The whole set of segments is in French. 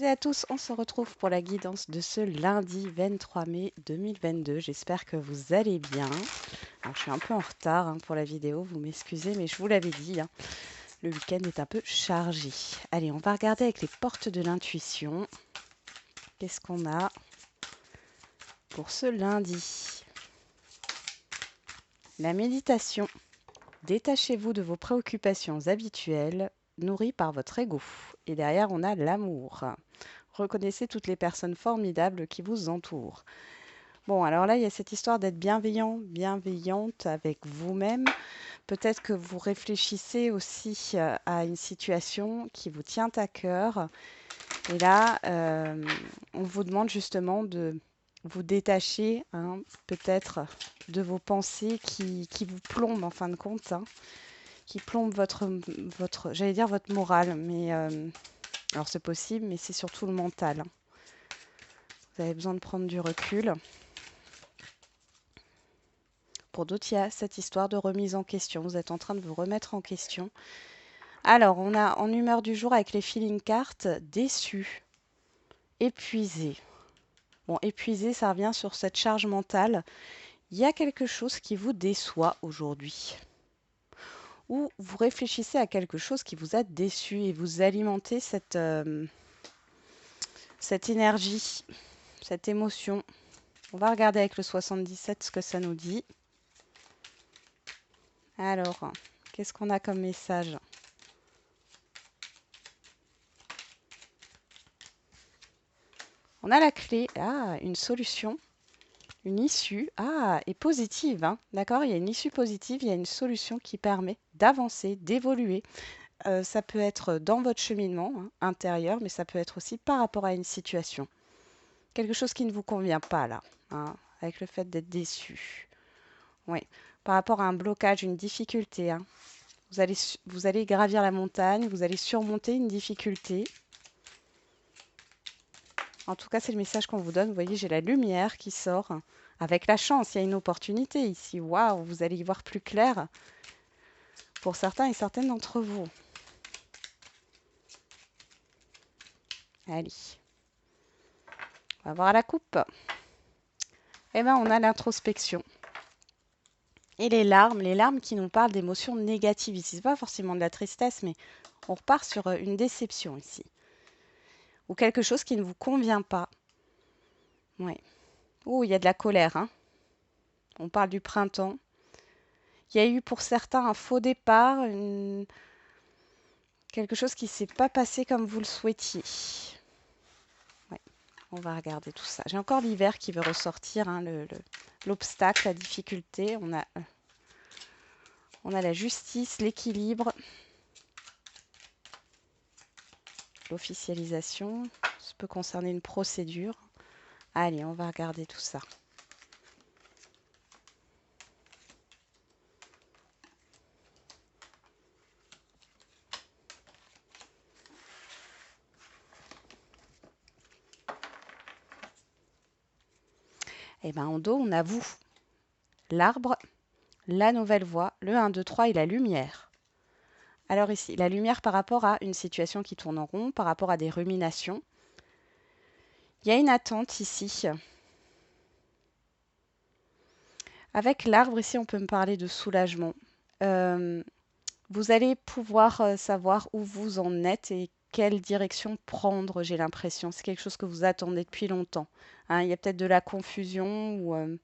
Et à tous, on se retrouve pour la guidance de ce lundi 23 mai 2022. J'espère que vous allez bien. Alors, je suis un peu en retard pour la vidéo, vous m'excusez, mais je vous l'avais dit, le week-end est un peu chargé. Allez, on va regarder avec les portes de l'intuition. Qu'est-ce qu'on a pour ce lundi? La méditation. Détachez-vous de vos préoccupations habituelles, nourries par votre ego. Et derrière, on a l'amour. Reconnaissez toutes les personnes formidables qui vous entourent. Bon, alors là, il y a cette histoire d'être bienveillant, bienveillante avec vous-même. Peut-être que vous réfléchissez aussi à une situation qui vous tient à cœur. Et là, on vous demande justement de vous détacher, peut-être de vos pensées qui vous plombent en fin de compte, qui plombent j'allais dire votre morale, mais alors c'est possible, mais c'est surtout le mental. Vous avez besoin de prendre du recul. Pour d'autres, il y a cette histoire de remise en question. Vous êtes en train de vous remettre en question. Alors, on a en humeur du jour avec les feeling cards, déçu, épuisé. Bon, épuisé, ça revient sur cette charge mentale. Il y a quelque chose qui vous déçoit aujourd'hui. Ou vous réfléchissez à quelque chose qui vous a déçu et vous alimentez cette énergie, cette émotion. On va regarder avec le 77 ce que ça nous dit. Alors, qu'est-ce qu'on a comme message? On a la clé, une solution, une issue, et positive, d'accord? Il y a une issue positive, il y a une solution qui permet d'avancer, d'évoluer. Ça peut être dans votre cheminement intérieur, mais ça peut être aussi par rapport à une situation. Quelque chose qui ne vous convient pas là, avec le fait d'être déçu. Oui, par rapport à un blocage, une difficulté. Vous allez gravir la montagne, vous allez surmonter une difficulté. En tout cas, c'est le message qu'on vous donne. Vous voyez, j'ai la lumière qui sort. Avec la chance, il y a une opportunité ici. Waouh, vous allez y voir plus clair pour certains et certaines d'entre vous. Allez, on va voir la coupe. Eh bien, on a l'introspection. Et les larmes qui nous parlent d'émotions négatives ici. Ce n'est pas forcément de la tristesse, mais on repart sur une déception ici. Ou quelque chose qui ne vous convient pas. Oui. Oh, il y a de la colère. On parle du printemps. Il y a eu pour certains un faux départ, quelque chose qui ne s'est pas passé comme vous le souhaitiez. Ouais, on va regarder tout ça. J'ai encore l'hiver qui veut ressortir, l'obstacle, la difficulté. On a la justice, l'équilibre, l'officialisation. Ça peut concerner une procédure. Allez, on va regarder tout ça. Et bien en dos, on a vous, l'arbre, la nouvelle voie, le 1, 2, 3 et la lumière. Alors ici, la lumière par rapport à une situation qui tourne en rond, par rapport à des ruminations. Il y a une attente ici. Avec l'arbre, ici, on peut me parler de soulagement. Vous allez pouvoir savoir où vous en êtes et quelle direction prendre, j'ai l'impression. C'est quelque chose que vous attendez depuis longtemps. Il y a peut-être de la confusion ou il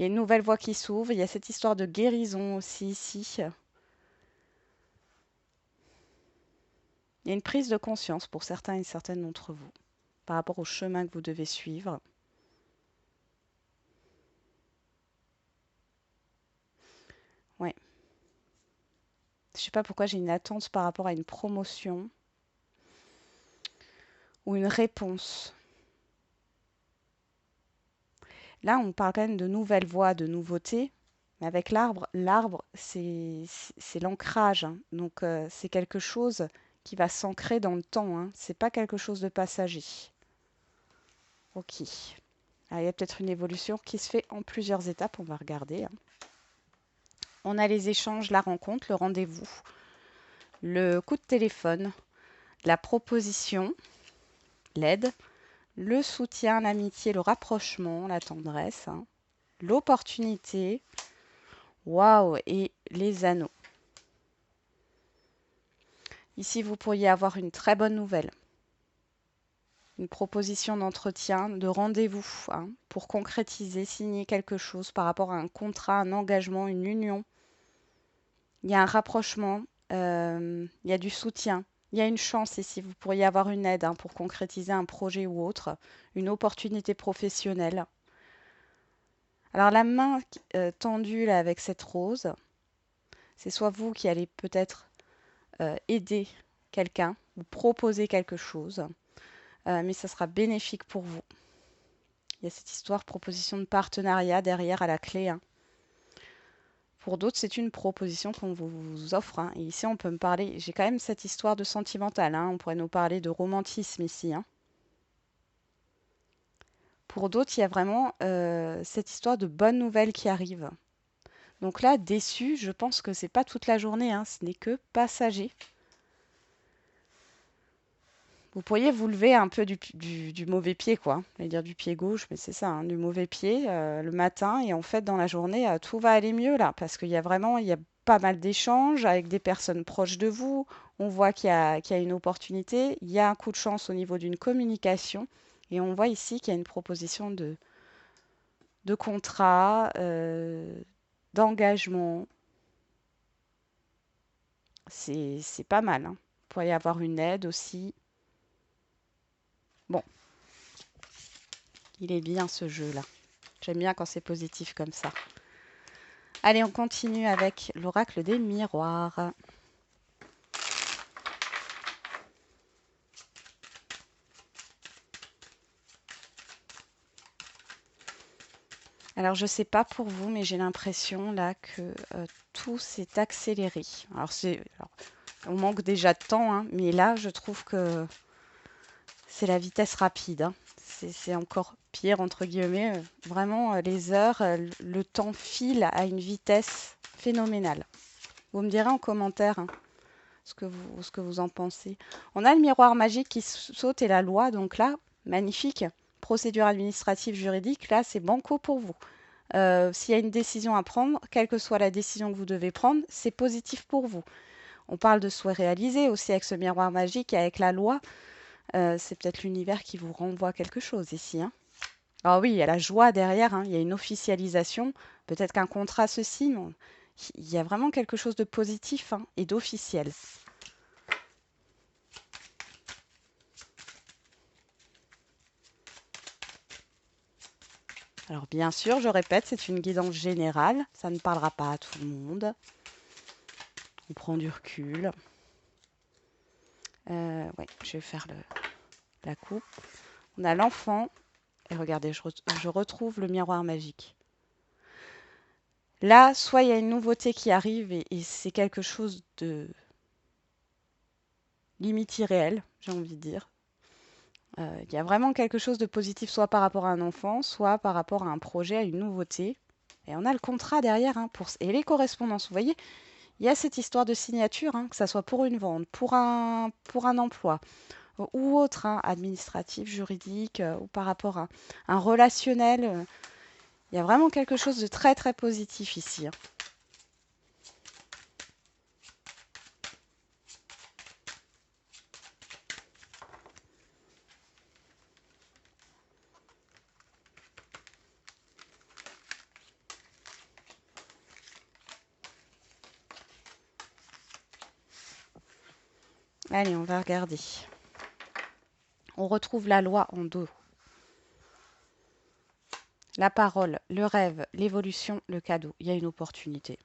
y a une nouvelle voie qui s'ouvre. Il y a cette histoire de guérison aussi ici. Il y a une prise de conscience pour certains et certaines d'entre vous par rapport au chemin que vous devez suivre. Ouais. Je ne sais pas pourquoi j'ai une attente par rapport à une promotion ou une réponse. Là, on parle quand même de nouvelles voies, de nouveautés. Mais avec l'arbre, c'est l'ancrage. Donc, c'est quelque chose qui va s'ancrer dans le temps. C'est pas quelque chose de passager. Ok. Alors, il y a peut-être une évolution qui se fait en plusieurs étapes. On va regarder. On a les échanges, la rencontre, le rendez-vous, le coup de téléphone, la proposition, l'aide, le soutien, l'amitié, le rapprochement, la tendresse, hein, l'opportunité, waouh, et les anneaux. Ici, vous pourriez avoir une très bonne nouvelle, une proposition d'entretien, de rendez-vous, hein, pour concrétiser, signer quelque chose par rapport à un contrat, un engagement, une union. Il y a un rapprochement, il y a du soutien, il y a une chance ici. Vous pourriez avoir une aide, hein, pour concrétiser un projet ou autre, une opportunité professionnelle. Alors la main tendue là, avec cette rose, c'est soit vous qui allez peut-être aider quelqu'un ou proposer quelque chose, mais ça sera bénéfique pour vous. Il y a cette histoire, proposition de partenariat derrière à la clé, hein. Pour d'autres, c'est une proposition qu'on vous offre, hein. Et ici, on peut me parler, j'ai quand même cette histoire de sentimental, hein. On pourrait nous parler de romantisme ici, hein. Pour d'autres, il y a vraiment cette histoire de bonnes nouvelles qui arrivent. Donc là, déçu, je pense que c'est pas toute la journée, hein. Ce n'est que passager. Vous pourriez vous lever un peu du mauvais pied, quoi. Je vais dire du pied gauche, mais c'est ça, hein, du mauvais pied le matin. Et en fait, dans la journée, tout va aller mieux là, parce qu'il y a vraiment, il y a pas mal d'échanges avec des personnes proches de vous. On voit qu'il y a une opportunité. Il y a un coup de chance au niveau d'une communication. Et on voit ici qu'il y a une proposition de contrat, d'engagement. C'est pas mal, hein. Vous pourriez avoir une aide aussi. Bon, il est bien ce jeu-là. J'aime bien quand c'est positif comme ça. Allez, on continue avec l'oracle des miroirs. Alors, je ne sais pas pour vous, mais j'ai l'impression là que tout s'est accéléré. Alors, on manque déjà de temps, hein, mais là, je trouve que c'est la vitesse rapide, hein. C'est encore pire, entre guillemets. Vraiment, les heures, le temps file à une vitesse phénoménale. Vous me direz en commentaire, hein, ce que vous en pensez. On a le miroir magique qui saute et la loi, donc là, magnifique. Procédure administrative juridique, là, c'est banco pour vous. S'il y a une décision à prendre, quelle que soit la décision que vous devez prendre, c'est positif pour vous. On parle de souhaits réalisés aussi avec ce miroir magique et avec la loi. C'est peut-être l'univers qui vous renvoie quelque chose ici, hein. Ah oui, il y a la joie derrière, hein, il y a une officialisation, peut-être qu'un contrat se signe. Il y a vraiment quelque chose de positif, hein, et d'officiel. Alors bien sûr, je répète, c'est une guidance générale, ça ne parlera pas à tout le monde. On prend du recul. Ouais, je vais faire la coupe. On a l'enfant, et regardez, je retrouve le miroir magique. Là, soit il y a une nouveauté qui arrive et c'est quelque chose de limite irréel, j'ai envie de dire. Il y a vraiment quelque chose de positif, soit par rapport à un enfant, soit par rapport à un projet, à une nouveauté. Et on a le contrat derrière, hein, et les correspondances. Vous voyez, il y a cette histoire de signature, hein, que ça soit pour une vente, pour un emploi ou autre, hein, administratif, juridique, ou par rapport à un relationnel. Il y a vraiment quelque chose de très très positif ici, hein. Allez, on va regarder. On retrouve la loi en dos. La parole, le rêve, l'évolution, le cadeau. Il y a une opportunité.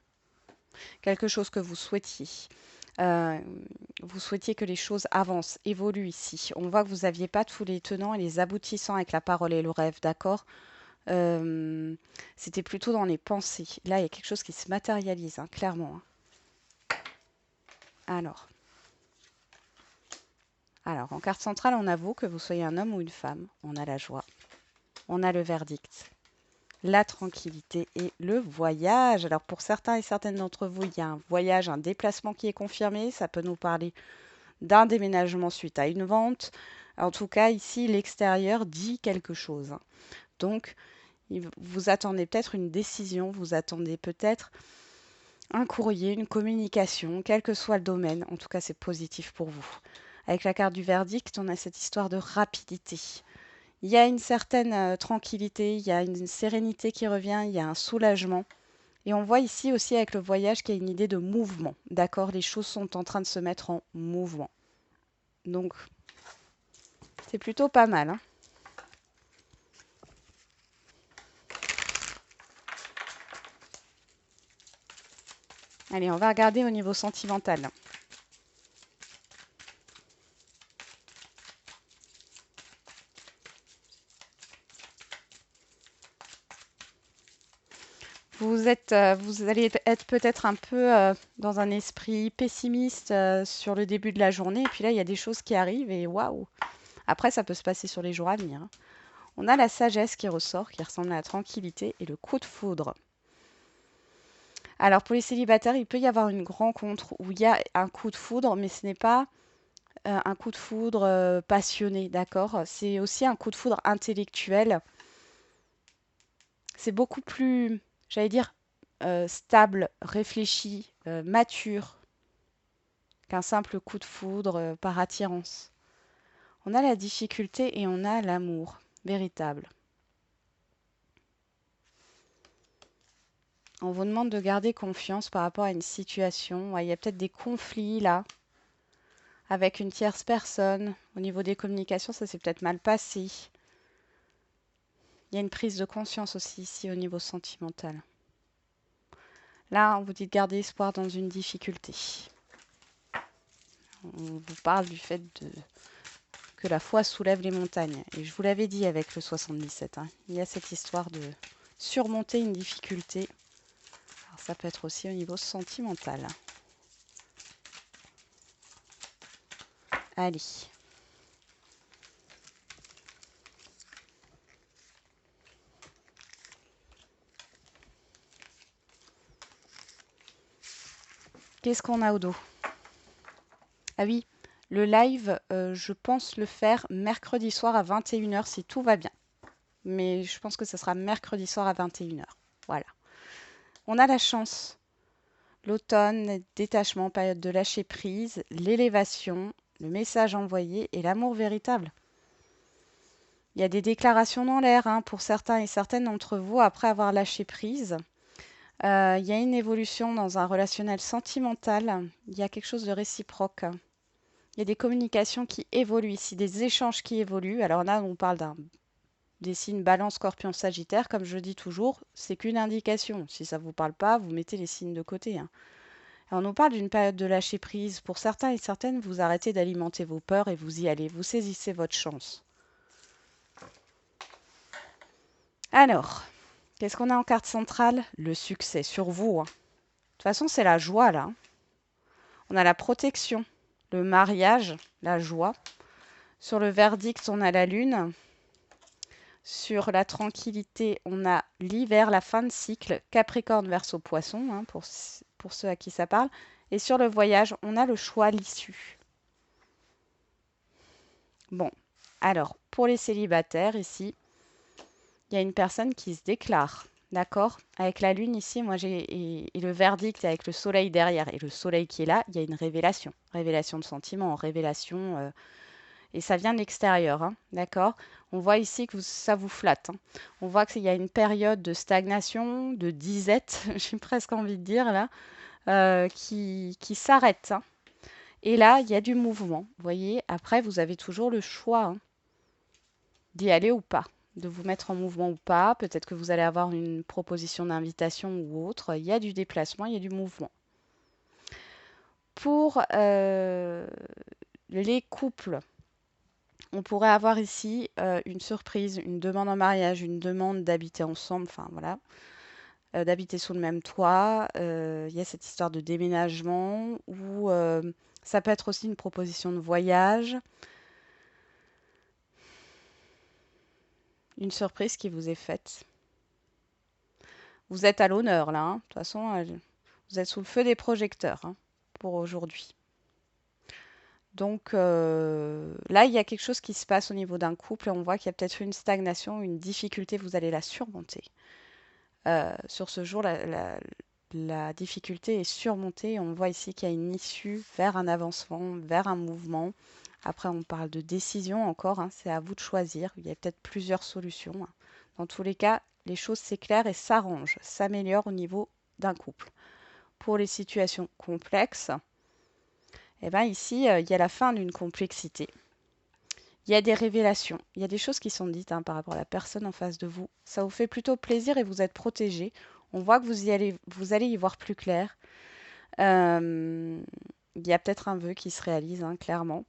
Quelque chose que vous souhaitiez. Vous souhaitiez que les choses avancent, évoluent ici. On voit que vous n'aviez pas tous les tenants et les aboutissants avec la parole et le rêve, d'accord? C'était plutôt dans les pensées. Là, il y a quelque chose qui se matérialise, hein, clairement, hein. Alors, en carte centrale, on a vous, que vous soyez un homme ou une femme. On a la joie. On a le verdict, la tranquillité et le voyage. Alors, pour certains et certaines d'entre vous, il y a un voyage, un déplacement qui est confirmé. Ça peut nous parler d'un déménagement suite à une vente, En tout cas, ici, l'extérieur dit quelque chose, hein. Donc, vous attendez peut-être une décision, vous attendez peut-être un courrier, une communication, quel que soit le domaine. En tout cas, c'est positif pour vous. Avec la carte du verdict, on a cette histoire de rapidité. Il y a une certaine tranquillité, il y a une sérénité qui revient, il y a un soulagement. Et on voit ici aussi avec le voyage qu'il y a une idée de mouvement. D'accord, les choses sont en train de se mettre en mouvement. Donc, c'est plutôt pas mal, hein. Allez, on va regarder au niveau sentimental. Vous allez être peut-être un peu dans un esprit pessimiste sur le début de la journée. Et puis là, il y a des choses qui arrivent et waouh! Après, ça peut se passer sur les jours à venir, hein. On a la sagesse qui ressort, qui ressemble à la tranquillité et le coup de foudre. Alors, pour les célibataires, il peut y avoir une rencontre où il y a un coup de foudre, mais ce n'est pas un coup de foudre passionné, d'accord? C'est aussi un coup de foudre intellectuel. C'est beaucoup plus, j'allais dire, stable, réfléchi, mature qu'un simple coup de foudre par attirance. On a la difficulté et on a l'amour véritable. On vous demande de garder confiance par rapport à une situation. Ouais, il y a peut-être des conflits là avec une tierce personne. Au niveau des communications, ça s'est peut-être mal passé. Il y a une prise de conscience aussi ici au niveau sentimental. Là, on vous dit de garder espoir dans une difficulté. On vous parle du fait que la foi soulève les montagnes. Et je vous l'avais dit avec le 77, hein, il y a cette histoire de surmonter une difficulté. Alors, ça peut être aussi au niveau sentimental. Allez. Qu'est-ce qu'on a au dos? Ah oui, le live, je pense le faire mercredi soir à 21h si tout va bien. Mais je pense que ce sera mercredi soir à 21h. Voilà. On a la chance. L'automne, détachement, période de lâcher prise, l'élévation, le message envoyé et l'amour véritable. Il y a des déclarations dans l'air, hein, pour certains et certaines d'entre vous après avoir lâché prise. Il y a une évolution dans un relationnel sentimental. Il y a quelque chose de réciproque. Il y a des communications qui évoluent ici, des échanges qui évoluent. Alors là, on parle des signes Balance, Scorpion, Sagittaire. Comme je dis toujours, c'est qu'une indication. Si ça ne vous parle pas, vous mettez les signes de côté, hein. Et on nous parle d'une période de lâcher prise. Pour certains et certaines, vous arrêtez d'alimenter vos peurs et vous y allez. Vous saisissez votre chance. Alors, qu'est-ce qu'on a en carte centrale? Le succès sur vous, hein. De toute façon, c'est la joie là, hein. On a la protection, le mariage, la joie. Sur le verdict, on a la lune. Sur la tranquillité, on a l'hiver, la fin de cycle, Capricorne verso Poisson, hein, pour ceux à qui ça parle. Et sur le voyage, on a le choix, l'issue. Bon, alors, pour les célibataires, ici, il y a une personne qui se déclare, d'accord? Avec la lune ici, moi et le verdict avec le soleil derrière et le soleil qui est là, il y a une révélation. Révélation de sentiments, révélation et ça vient de l'extérieur, hein, d'accord? On voit ici que ça vous flatte, hein. On voit qu'il y a une période de stagnation, de disette, j'ai presque envie de dire là, qui s'arrête, hein. Et là, il y a du mouvement. Vous voyez, après, vous avez toujours le choix, hein, d'y aller ou pas, de vous mettre en mouvement ou pas. Peut-être que vous allez avoir une proposition d'invitation ou autre. Il y a du déplacement, il y a du mouvement. Pour les couples, on pourrait avoir ici une surprise, une demande en mariage, une demande d'habiter ensemble, enfin voilà, d'habiter sous le même toit. Il y a cette histoire de déménagement ou ça peut être aussi une proposition de voyage, une surprise qui vous est faite. Vous êtes à l'honneur là, hein. De toute façon, vous êtes sous le feu des projecteurs, hein, pour aujourd'hui. Donc là, il y a quelque chose qui se passe au niveau d'un couple et on voit qu'il y a peut-être une stagnation, une difficulté, vous allez la surmonter. Sur ce jour, la difficulté est surmontée. On voit ici qu'il y a une issue vers un avancement, vers un mouvement. Après, on parle de décision encore, hein, c'est à vous de choisir. Il y a peut-être plusieurs solutions, hein. Dans tous les cas, les choses s'éclairent et s'arrangent, s'améliorent au niveau d'un couple. Pour les situations complexes, eh ben ici, il y a la fin d'une complexité. Il y a des révélations, il y a des choses qui sont dites hein, par rapport à la personne en face de vous. Ça vous fait plutôt plaisir et vous êtes protégé. On voit que vous allez y voir plus clair. Il y a peut-être un vœu qui se réalise, hein, clairement.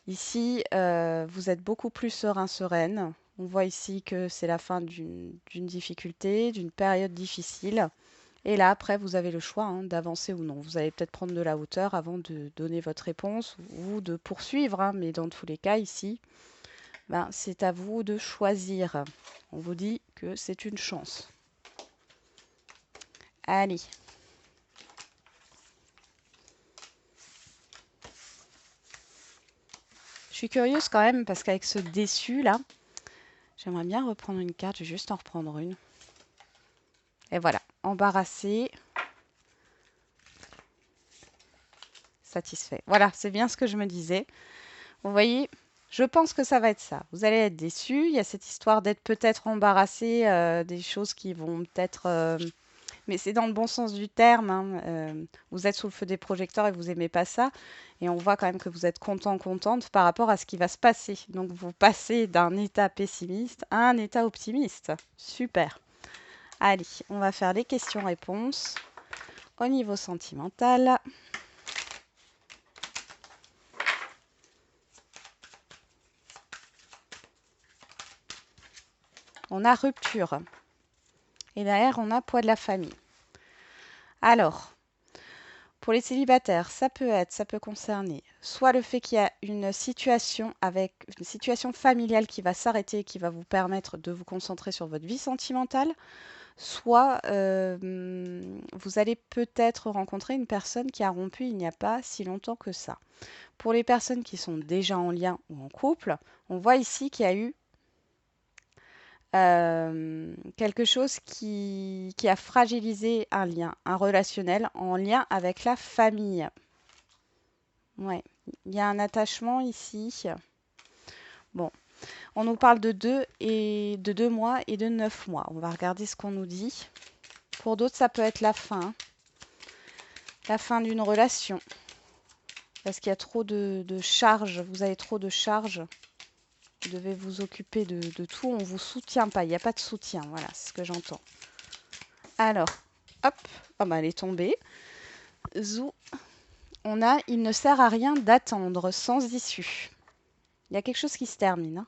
Ici, vous êtes beaucoup plus serein, sereine. On voit ici que c'est la fin d'une difficulté, d'une période difficile. Et là, après, vous avez le choix hein, d'avancer ou non. Vous allez peut-être prendre de la hauteur avant de donner votre réponse ou de poursuivre. Hein, mais dans tous les cas, ici, ben, c'est à vous de choisir. On vous dit que c'est une chance. Allez. Je suis curieuse quand même parce qu'avec ce déçu là, j'aimerais bien reprendre une carte. Je vais juste en reprendre une. Et voilà, embarrassé, satisfait. Voilà, c'est bien ce que je me disais. Vous voyez, je pense que ça va être ça. Vous allez être déçu. Il y a cette histoire d'être peut-être embarrassé, des choses qui vont peut-être... mais c'est dans le bon sens du terme. Hein, vous êtes sous le feu des projecteurs et vous n'aimez pas ça. Et on voit quand même que vous êtes content, contente par rapport à ce qui va se passer. Donc vous passez d'un état pessimiste à un état optimiste. Super. Allez, on va faire les questions-réponses au niveau sentimental. On a rupture. Et derrière, on a poids de la famille. Alors, pour les célibataires, ça peut concerner soit le fait qu'il y a une situation familiale qui va s'arrêter, qui va vous permettre de vous concentrer sur votre vie sentimentale, soit vous allez peut-être rencontrer une personne qui a rompu il n'y a pas si longtemps que ça. Pour les personnes qui sont déjà en lien ou en couple, on voit ici qu'il y a eu quelque chose qui a fragilisé un lien, un relationnel en lien avec la famille. Ouais, il y a un attachement ici. Bon, on nous parle de 2 mois et de 9 mois. On va regarder ce qu'on nous dit. Pour d'autres, ça peut être la fin d'une relation. Parce qu'il y a trop de charges, vous avez trop de charges. Vous devez vous occuper de tout, on ne vous soutient pas, il n'y a pas de soutien, voilà, c'est ce que j'entends. Alors, hop, oh bah elle est tombée. Zou, on a « Il ne sert à rien d'attendre sans issue ». Il y a quelque chose qui se termine. Hein.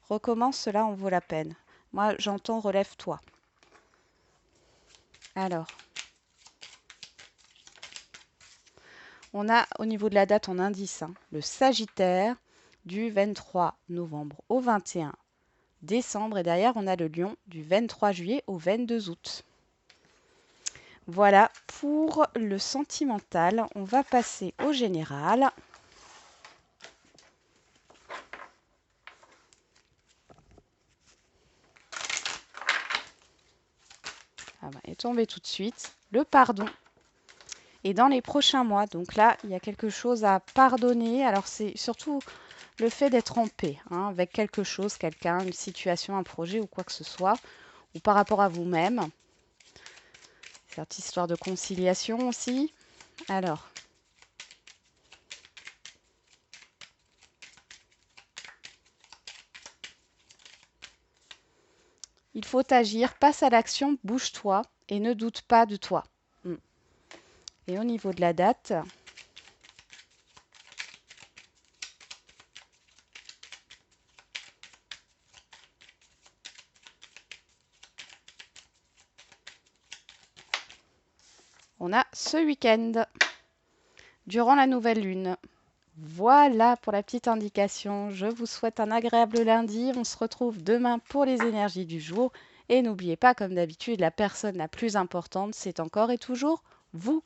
Recommence, cela en vaut la peine. Moi, j'entends « Relève-toi ». Alors, on a au niveau de la date en indice, hein, le Sagittaire du 23 novembre au 21 décembre. Et derrière, on a le Lion du 23 juillet au 22 août. Voilà pour le sentimental. On va passer au général. Ah bah, est tombé tout de suite. Le pardon. Et dans les prochains mois, donc là, il y a quelque chose à pardonner. Alors c'est surtout le fait d'être en paix hein, avec quelque chose, quelqu'un, une situation, un projet ou quoi que ce soit, ou par rapport à vous-même. Cette histoire de conciliation aussi. Alors, il faut agir, passe à l'action, bouge-toi et ne doute pas de toi. Et au niveau de la date, on a ce week-end, durant la nouvelle lune. Voilà pour la petite indication. Je vous souhaite un agréable lundi. On se retrouve demain pour les énergies du jour. Et n'oubliez pas, comme d'habitude, la personne la plus importante, c'est encore et toujours vous.